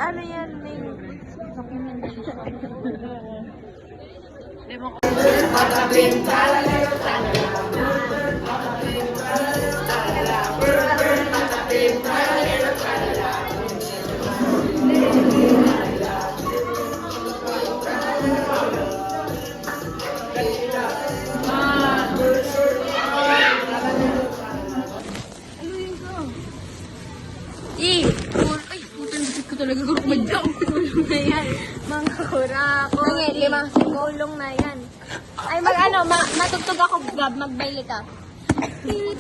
ano yan, may documentation. Ay, putang dikit ko talaga kung madyaw. Kulong na yan. Mga kurako. Limang sigulong na yan. Ay, matugtog ako, Gab. Magbaili ka. Kasi,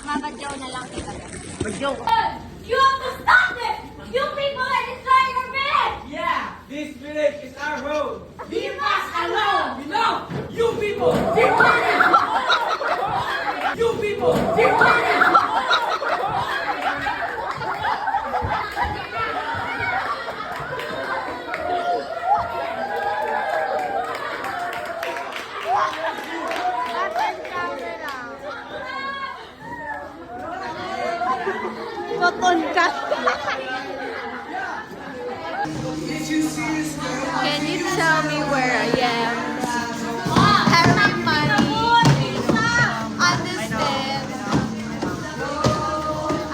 mabadyaw na lang kita. Badyaw ka. You have to stop this! You people are destroying our village! Yeah, this village is our home. Leave us alone! We know you people. You people. Podcast. Can you tell me where I am? Having money. Understand.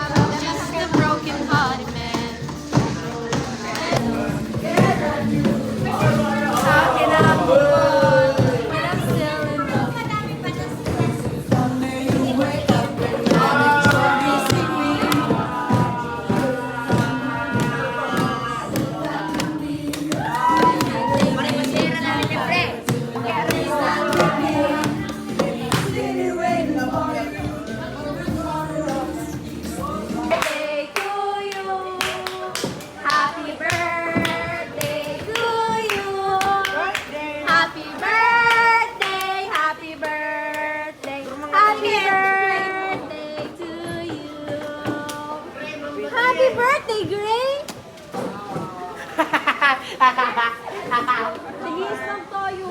I'm just a broken hearted man. How can I move on when I'm still in love? Someday you wake up and you're missing me. Happy birthday, Gray! Bilis lang tayo.